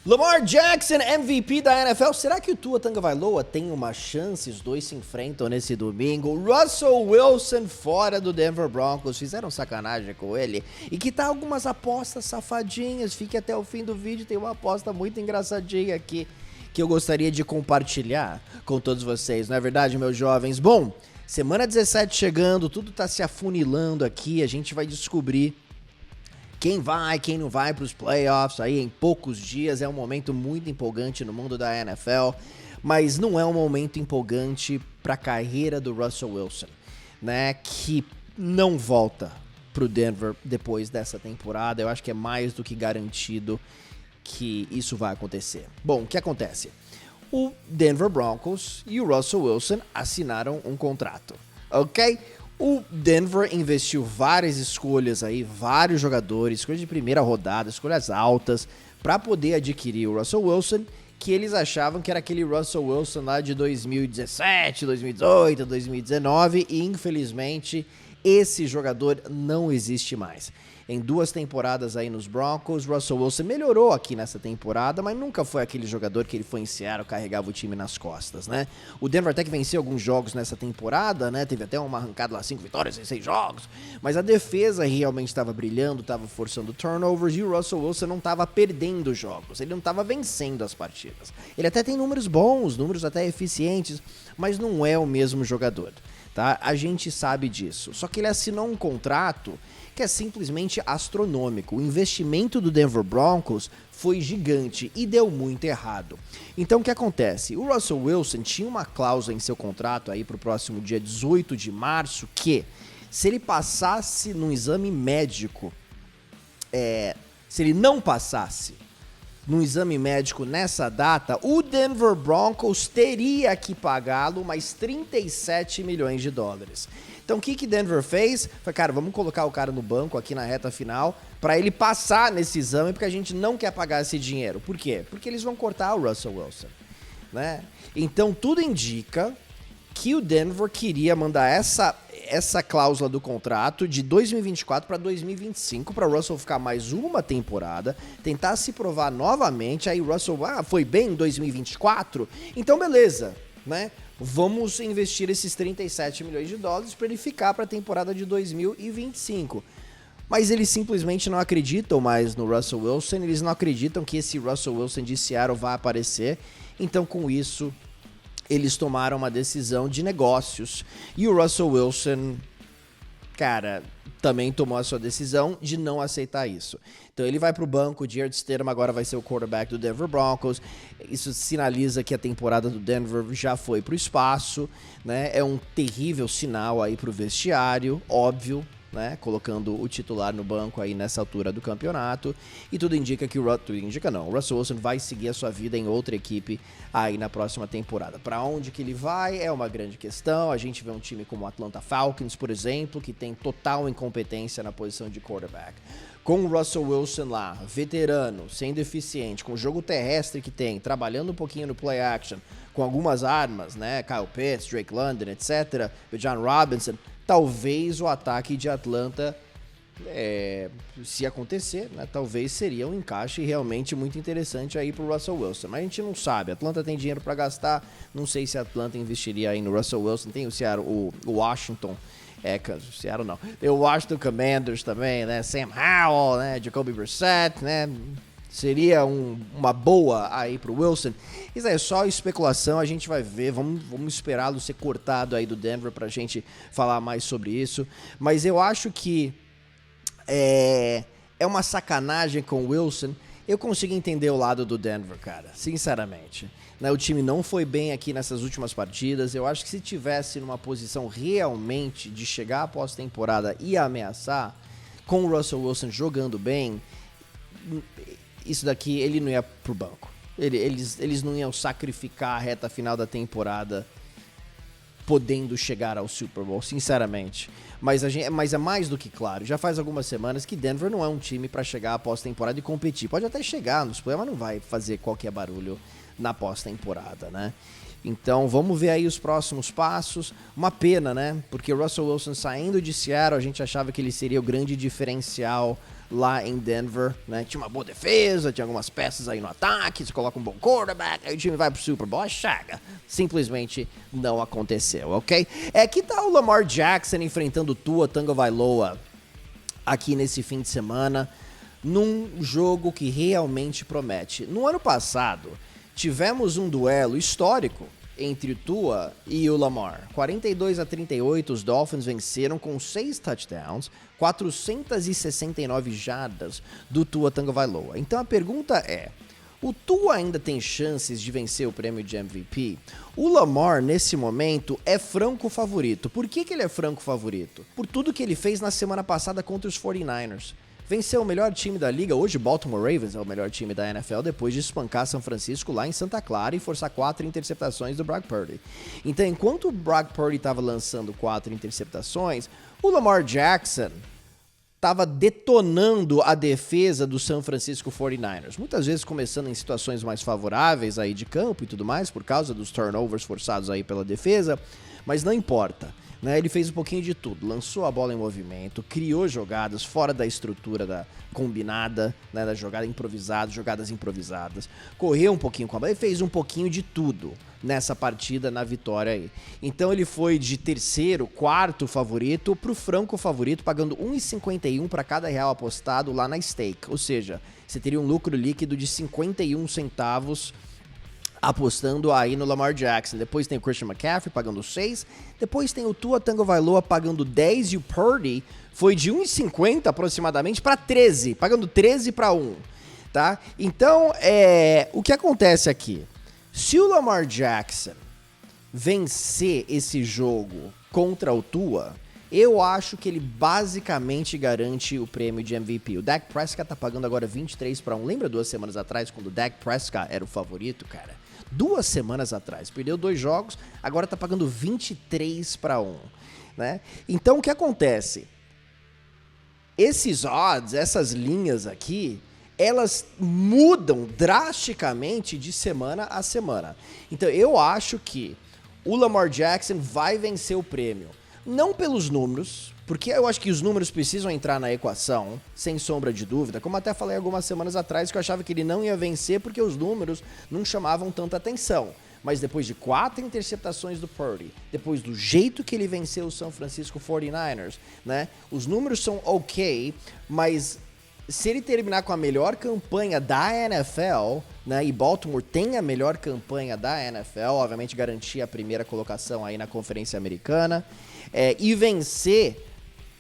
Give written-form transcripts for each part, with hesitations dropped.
Lamar Jackson, MVP da NFL. Será que o Tua Tagovailoa tem uma chance? Os dois se enfrentam nesse domingo. Russell Wilson fora do Denver Broncos. Fizeram sacanagem com ele. E que tal algumas apostas safadinhas? Fique até o fim do vídeo. Tem uma aposta muito engraçadinha aqui que eu gostaria de compartilhar com todos vocês. Não é verdade, meus jovens? Bom, semana 17 chegando. Tudo tá se afunilando aqui. A gente vai descobrir quem vai, quem não vai para os playoffs aí em poucos dias. É um momento muito empolgante no mundo da NFL, mas não é um momento empolgante para a carreira do Russell Wilson, né? Que não volta para o Denver depois dessa temporada. Eu acho que é mais do que garantido que isso vai acontecer. Bom, o que acontece? O Denver Broncos e o Russell Wilson assinaram um contrato, ok? O Denver investiu várias escolhas aí, vários jogadores, escolhas de primeira rodada, escolhas altas, para poder adquirir o Russell Wilson, que eles achavam que era aquele Russell Wilson lá de 2017, 2018, 2019, e infelizmente esse jogador não existe mais. Em 2 temporadas aí nos Broncos, Russell Wilson melhorou aqui nessa temporada, mas nunca foi aquele jogador que ele foi em Seattle, carregava o time nas costas, né? O Denver até que venceu alguns jogos nessa temporada, né? Teve até uma arrancada lá, 5 vitórias em 6 jogos, mas a defesa realmente estava brilhando, estava forçando turnovers, e o Russell Wilson não estava perdendo jogos, ele não estava vencendo as partidas. Ele até tem números bons, números até eficientes, mas não é o mesmo jogador, tá? A gente sabe disso. Só que ele assinou um contrato que é simplesmente astronômico. O investimento do Denver Broncos foi gigante e deu muito errado. Então o que acontece? O Russell Wilson tinha uma cláusula em seu contrato aí para o próximo dia 18 de março que, se ele passasse num exame médico, se ele não passasse num exame médico nessa data, o Denver Broncos teria que pagá-lo mais 37 milhões de dólares. Então o que Denver fez? Foi, cara, vamos colocar o cara no banco aqui na reta final para ele passar nesse exame, porque a gente não quer pagar esse dinheiro. Por quê? Porque eles vão cortar o Russell Wilson, né? Então tudo indica que o Denver queria mandar essa cláusula do contrato de 2024 para 2025 para o Russell ficar mais uma temporada, tentar se provar novamente. Aí o Russell foi bem em 2024, então beleza, né? Vamos investir esses 37 milhões de dólares para ele ficar para a temporada de 2025. Mas eles simplesmente não acreditam mais no Russell Wilson, eles não acreditam que esse Russell Wilson de Seattle vai aparecer. Então, com isso, eles tomaram uma decisão de negócios. E o Russell Wilson, cara, também tomou a sua decisão de não aceitar isso. Então ele vai para o banco, o Jarrett Stidham agora vai ser o quarterback do Denver Broncos. Isso sinaliza que a temporada do Denver já foi para o espaço, né? É um terrível sinal aí para o vestiário, óbvio, né? Colocando o titular no banco aí nessa altura do campeonato. E tudo indica que o Russell Wilson vai seguir a sua vida em outra equipe aí na próxima temporada. Para onde que ele vai é uma grande questão. A gente vê um time como o Atlanta Falcons, por exemplo, que tem total incompetência na posição de quarterback. Com o Russell Wilson lá, veterano, sendo eficiente, com o jogo terrestre que tem, trabalhando um pouquinho no play action, com algumas armas, né? Kyle Pitts, Drake London, etc. O John Robinson. Talvez o ataque de Atlanta, se acontecer, né, talvez seria um encaixe realmente muito interessante aí pro Russell Wilson. Mas a gente não sabe. Atlanta tem dinheiro para gastar. Não sei se a Atlanta investiria aí no Russell Wilson. Tem o Seattle, o Washington. Seattle não. Tem o Washington Commanders também, né? Sam Howell, né? Jacoby Brissett, né? Seria uma boa aí pro Wilson. Isso é só especulação, a gente vai ver. Vamos esperá-lo ser cortado aí do Denver pra gente falar mais sobre isso. Mas eu acho que é uma sacanagem com o Wilson. Eu consigo entender o lado do Denver, cara, sinceramente. Né, o time não foi bem aqui nessas últimas partidas. Eu acho que se tivesse numa posição realmente de chegar à pós-temporada e ameaçar, com o Russell Wilson jogando bem, isso daqui ele não ia pro banco. Eles não iam sacrificar a reta final da temporada podendo chegar ao Super Bowl, sinceramente. Mas é mais do que claro. Já faz algumas semanas que Denver não é um time para chegar à pós-temporada e competir. Pode até chegar nos playoffs, mas não vai fazer qualquer barulho na pós-temporada, né? Então vamos ver aí os próximos passos. Uma pena, né? Porque o Russell Wilson saindo de Seattle, a gente achava que ele seria o grande diferencial lá em Denver, né? Tinha uma boa defesa, tinha algumas peças aí no ataque, você coloca um bom quarterback, aí o time vai pro Super Bowl, chega. Simplesmente não aconteceu, ok? Que tal o Lamar Jackson enfrentando Tua Tagovailoa aqui nesse fim de semana, num jogo que realmente promete? No ano passado, tivemos um duelo histórico entre o Tua e o Lamar. 42-38, os Dolphins venceram com 6 touchdowns, 469 jardas do Tua Tagovailoa. Então a pergunta é, o Tua ainda tem chances de vencer o prêmio de MVP? O Lamar, nesse momento, é franco favorito. Por que ele é franco favorito? Por tudo que ele fez na semana passada contra os 49ers. Venceu o melhor time da liga, hoje Baltimore Ravens é o melhor time da NFL, depois de espancar São Francisco lá em Santa Clara e forçar 4 interceptações do Brock Purdy. Então, enquanto o Brock Purdy estava lançando 4 interceptações, o Lamar Jackson estava detonando a defesa do San Francisco 49ers. Muitas vezes começando em situações mais favoráveis aí de campo e tudo mais, por causa dos turnovers forçados aí pela defesa, mas não importa. Ele fez um pouquinho de tudo, lançou a bola em movimento, criou jogadas fora da estrutura combinada, da jogada improvisada, jogadas improvisadas, correu um pouquinho com a bola e fez um pouquinho de tudo nessa partida, na vitória aí. Então ele foi de terceiro, quarto favorito pro franco favorito, pagando 1,51 para cada real apostado lá na stake, ou seja, você teria um lucro líquido de 51 centavos apostando aí no Lamar Jackson. Depois tem o Christian McCaffrey pagando 6, depois tem o Tua Tagovailoa pagando 10 e o Purdy foi de 1,50 aproximadamente para 13, pagando 13 para 1, tá? Então, o que acontece aqui? Se o Lamar Jackson vencer esse jogo contra o Tua, eu acho que ele basicamente garante o prêmio de MVP. O Dak Prescott tá pagando agora 23 para 1. Lembra 2 semanas atrás, quando o Dak Prescott era o favorito, cara? 2 semanas atrás, perdeu 2 jogos, agora tá pagando 23 para 1, né? Então, o que acontece? Esses odds, essas linhas aqui, elas mudam drasticamente de semana a semana. Então, eu acho que o Lamar Jackson vai vencer o prêmio. Não pelos números, porque eu acho que os números precisam entrar na equação, sem sombra de dúvida, como até falei algumas semanas atrás, que eu achava que ele não ia vencer porque os números não chamavam tanta atenção. Mas depois de 4 interceptações do Purdy, depois do jeito que ele venceu o San Francisco 49ers, né? Os números são ok, mas se ele terminar com a melhor campanha da NFL, né, e Baltimore tem a melhor campanha da NFL, obviamente garantir a primeira colocação aí na Conferência Americana, e vencer,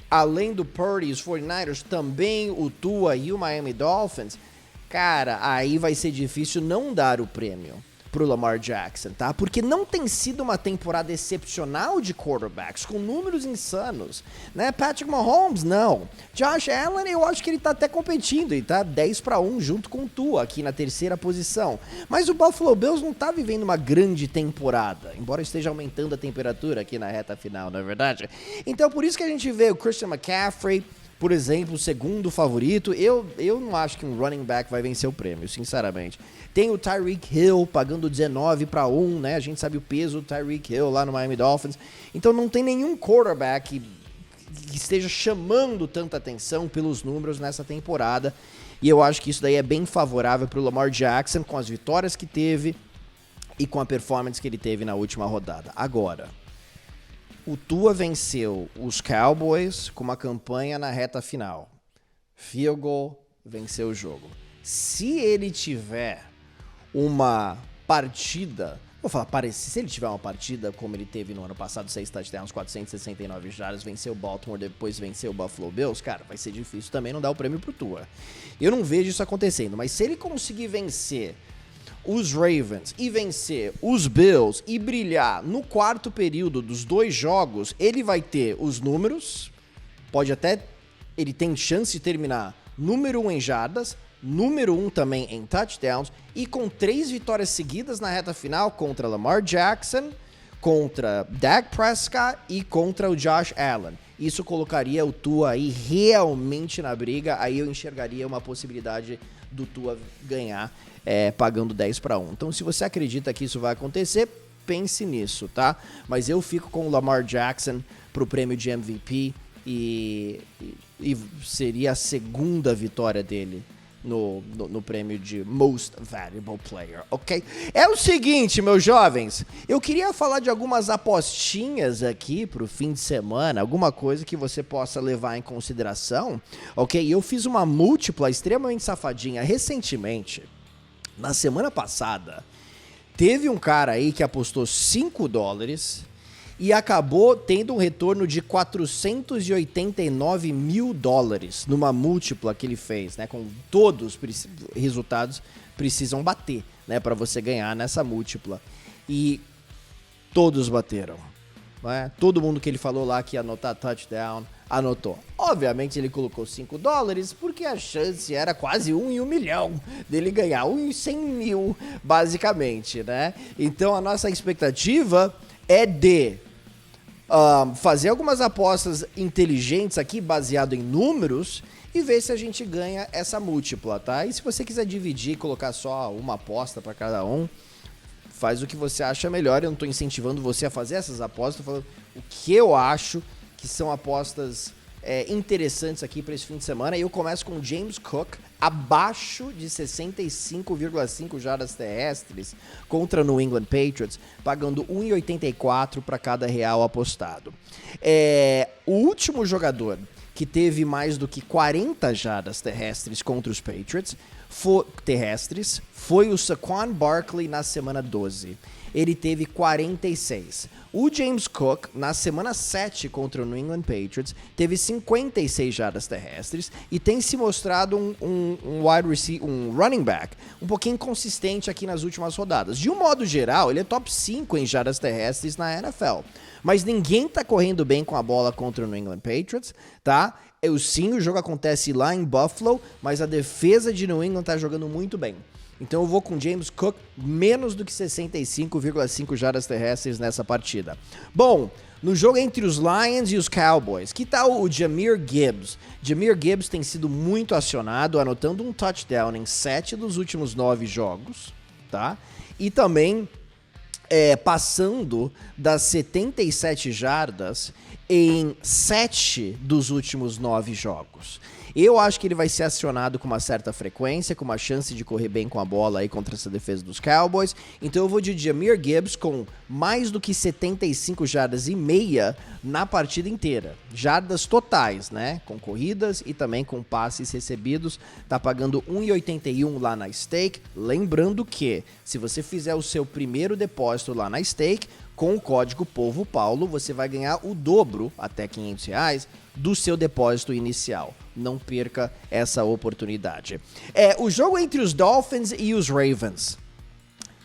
além do Purdy e os 49ers, também o Tua e o Miami Dolphins, cara, aí vai ser difícil não dar o prêmio pro Lamar Jackson, tá? Porque não tem sido uma temporada excepcional de quarterbacks, com números insanos, né? Patrick Mahomes, não. Josh Allen, eu acho que ele tá até competindo, e tá 10 para 1 junto com o Tua, aqui na terceira posição. Mas o Buffalo Bills não tá vivendo uma grande temporada, embora esteja aumentando a temperatura aqui na reta final, não é verdade? Então, por isso que a gente vê o Christian McCaffrey, por exemplo, o segundo favorito. Eu não acho que um running back vai vencer o prêmio, sinceramente. Tem o Tyreek Hill pagando 19 para 1, né? A gente sabe o peso do Tyreek Hill lá no Miami Dolphins. Então não tem nenhum quarterback que esteja chamando tanta atenção pelos números nessa temporada. E eu acho que isso daí é bem favorável para o Lamar Jackson, com as vitórias que teve e com a performance que ele teve na última rodada. Agora, o Tua venceu os Cowboys com uma campanha na reta final. Field goal, venceu o jogo. Se ele tiver uma partida, se ele tiver uma partida como ele teve no ano passado, 6 touchdowns, 469 jardas, venceu o Baltimore, depois venceu o Buffalo Bills, cara, vai ser difícil também não dar o prêmio pro Tua. Eu não vejo isso acontecendo, mas se ele conseguir vencer os Ravens e vencer os Bills e brilhar no quarto período dos 2 jogos, ele vai ter os números, ele tem chance de terminar número 1 em jardas, número 1 também em touchdowns, e com 3 vitórias seguidas na reta final contra Lamar Jackson, contra Dak Prescott e contra o Josh Allen. Isso colocaria o Tua aí realmente na briga, aí eu enxergaria uma possibilidade do Tua ganhar pagando 10 para 1. Então, se você acredita que isso vai acontecer, pense nisso, tá? Mas eu fico com o Lamar Jackson pro prêmio de MVP e seria a segunda vitória dele no prêmio de Most Valuable Player, ok? É o seguinte, meus jovens, eu queria falar de algumas apostinhas aqui pro fim de semana, alguma coisa que você possa levar em consideração, ok? Eu fiz uma múltipla extremamente safadinha recentemente, na semana passada, teve um cara aí que apostou $5 e acabou tendo um retorno de $489 mil numa múltipla que ele fez, né? Com todos os resultados precisam bater, né? Para você ganhar nessa múltipla. E todos bateram, né? Todo mundo que ele falou lá que ia anotar touchdown, anotou. Obviamente ele colocou $5 porque a chance era quase 1 em 1 milhão dele ganhar, 1 em 100 mil, basicamente, né? Então a nossa expectativa é de fazer algumas apostas inteligentes aqui, baseado em números, e ver se a gente ganha essa múltipla, tá? E se você quiser dividir e colocar só uma aposta para cada um, faz o que você acha melhor. Eu não tô incentivando você a fazer essas apostas, tô falando o que eu acho que são apostas interessantes aqui para esse fim de semana. E eu começo com James Cook, abaixo de 65,5 jardas terrestres contra New England Patriots, pagando 1,84 para cada real apostado. O último jogador que teve mais do que 40 jardas terrestres contra os Patriots foi o Saquon Barkley na semana 12. Ele teve 46. O James Cook, na semana 7 contra o New England Patriots, teve 56 jardas terrestres e tem se mostrado um running back um pouquinho inconsistente aqui nas últimas rodadas. De um modo geral, ele é top 5 em jardas terrestres na NFL. Mas ninguém tá correndo bem com a bola contra o New England Patriots, tá? Sim, o jogo acontece lá em Buffalo, mas a defesa de New England tá jogando muito bem. Então eu vou com James Cook, menos do que 65,5 jardas terrestres nessa partida. Bom, no jogo entre os Lions e os Cowboys, que tal o Jahmyr Gibbs? Jahmyr Gibbs tem sido muito acionado, anotando um touchdown em 7 dos últimos 9 jogos, tá? E também passando das 77 jardas em 7 dos últimos 9 jogos. Eu acho que ele vai ser acionado com uma certa frequência, com uma chance de correr bem com a bola aí contra essa defesa dos Cowboys. Então eu vou de Jahmyr Gibbs com mais do que 75 jardas e meia na partida inteira. Jardas totais, né? Com corridas e também com passes recebidos. Tá pagando 1,81 lá na Stake. Lembrando que, se você fizer o seu primeiro depósito lá na Stake, com o código Povo Paulo, você vai ganhar o dobro, até R$500, do seu depósito inicial. Não perca essa oportunidade. O jogo entre os Dolphins e os Ravens.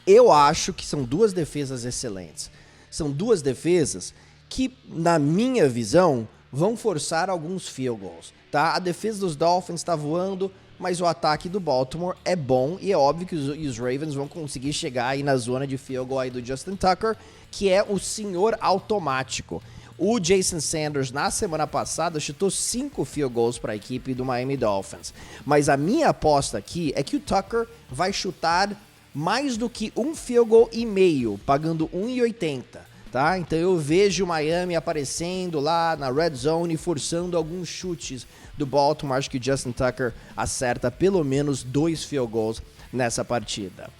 Eu acho que são duas defesas excelentes. São duas defesas que, na minha visão, vão forçar alguns field goals, tá? A defesa dos Dolphins está voando, mas o ataque do Baltimore é bom e é óbvio que os Ravens vão conseguir chegar aí na zona de field goal aí do Justin Tucker, que é o senhor automático. O Jason Sanders, na semana passada, chutou 5 field goals para a equipe do Miami Dolphins. Mas a minha aposta aqui é que o Tucker vai chutar mais do que um field goal e meio, pagando 1,80. Tá? Então eu vejo o Miami aparecendo lá na red zone, forçando alguns chutes do Baltimore. Acho que o Justin Tucker acerta pelo menos 2 field goals nessa partida.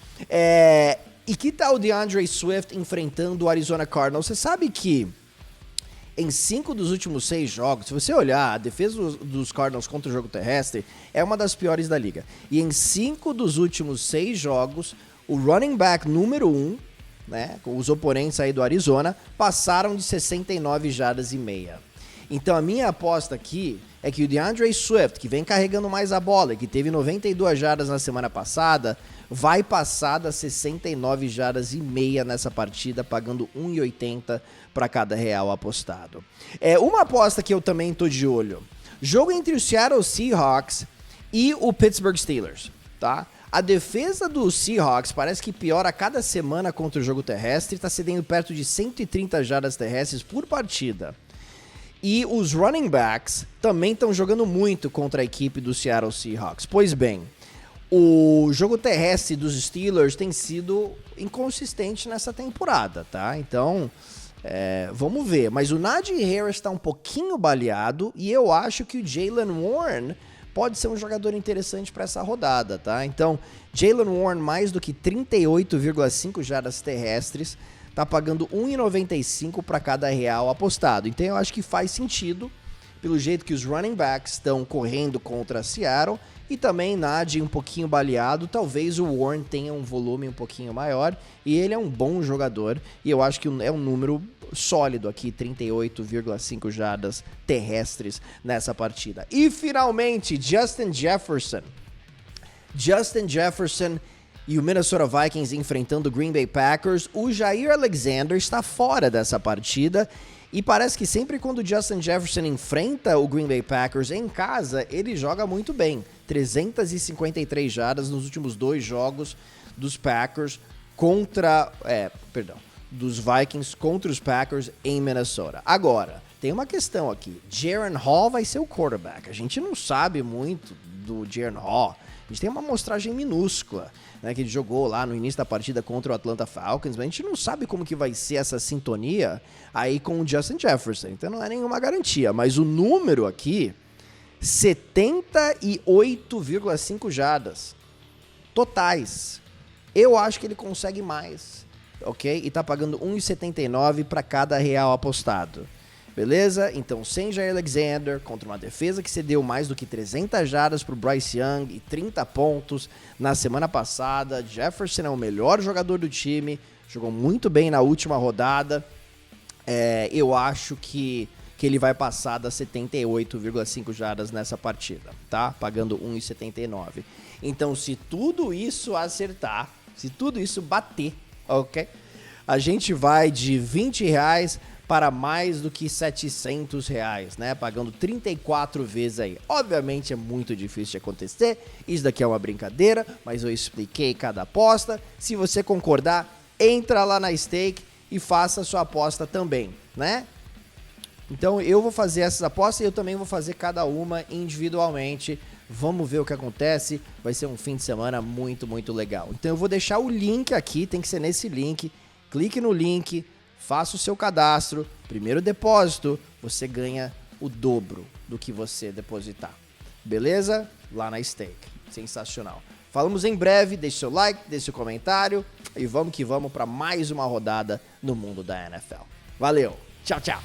E que tal o DeAndre Swift enfrentando o Arizona Cardinals? Você sabe que em 5 dos últimos 6 jogos, se você olhar, a defesa dos Cardinals contra o jogo terrestre é uma das piores da liga. E em 5 dos últimos 6 jogos, o running back número 1, né, os oponentes aí do Arizona, passaram de 69 jardas e meia. Então a minha aposta aqui é que o DeAndre Swift, que vem carregando mais a bola, que teve 92 jardas na semana passada, vai passar das 69 jardas e meia nessa partida, pagando 1,80 para cada real apostado. Uma aposta que eu também tô de olho. Jogo entre o Seattle Seahawks e o Pittsburgh Steelers, tá? A defesa dos Seahawks parece que piora a cada semana contra o jogo terrestre, está cedendo perto de 130 jardas terrestres por partida. E os running backs também estão jogando muito contra a equipe do Seattle Seahawks. Pois bem, O jogo terrestre dos Steelers tem sido inconsistente nessa temporada, tá? Então, vamos ver. Mas o Najee Harris está um pouquinho baleado e eu acho que o Jaylen Warren pode ser um jogador interessante para essa rodada, tá? Então, Jaylen Warren mais do que 38,5 jardas terrestres, tá pagando 1,95 para cada real apostado. Então, eu acho que faz sentido, pelo jeito que os running backs estão correndo contra Seattle, e também Najee um pouquinho baleado, talvez o Warren tenha um volume um pouquinho maior, e ele é um bom jogador, e eu acho que é um número sólido aqui, 38,5 jardas terrestres nessa partida. E finalmente, Justin Jefferson e o Minnesota Vikings enfrentando o Green Bay Packers. O Jair Alexander está fora dessa partida, e parece que sempre quando o Justin Jefferson enfrenta o Green Bay Packers em casa, ele joga muito bem. 353 jardas nos últimos 2 jogos dos Packers dos Vikings contra os Packers em Minnesota. Agora, tem uma questão aqui. Jaren Hall vai ser o quarterback. A gente não sabe muito do Jaren Hall. A gente tem uma amostragem minúscula, né, que ele jogou lá no início da partida contra o Atlanta Falcons, mas a gente não sabe como que vai ser essa sintonia aí com o Justin Jefferson, então não é nenhuma garantia. Mas o número aqui, 78,5 jardas totais. Eu acho que ele consegue mais, ok? E tá pagando 1,79 para cada real apostado. Beleza? Então, sem Jair Alexander, contra uma defesa que cedeu mais do que 300 jardas para o Bryce Young e 30 pontos na semana passada. Jefferson é o melhor jogador do time, jogou muito bem na última rodada. Eu acho que ele vai passar das 78,5 jardas nessa partida, tá? Pagando 1,79. Então, se tudo isso acertar, se tudo isso bater, ok? A gente vai de R$20 para mais do que R$700, né? Pagando 34 vezes aí. Obviamente é muito difícil de acontecer, isso daqui é uma brincadeira, mas eu expliquei cada aposta. Se você concordar, entra lá na Stake e faça a sua aposta também, né? Então eu vou fazer essas apostas e eu também vou fazer cada uma individualmente. Vamos ver o que acontece, vai ser um fim de semana muito, muito legal. Então eu vou deixar o link aqui, tem que ser nesse link, clique no link, faça o seu cadastro, primeiro depósito, você ganha o dobro do que você depositar. Beleza? Lá na Stake. Sensacional. Falamos em breve, deixe seu like, deixe seu comentário e vamos que vamos para mais uma rodada no mundo da NFL. Valeu, tchau, tchau.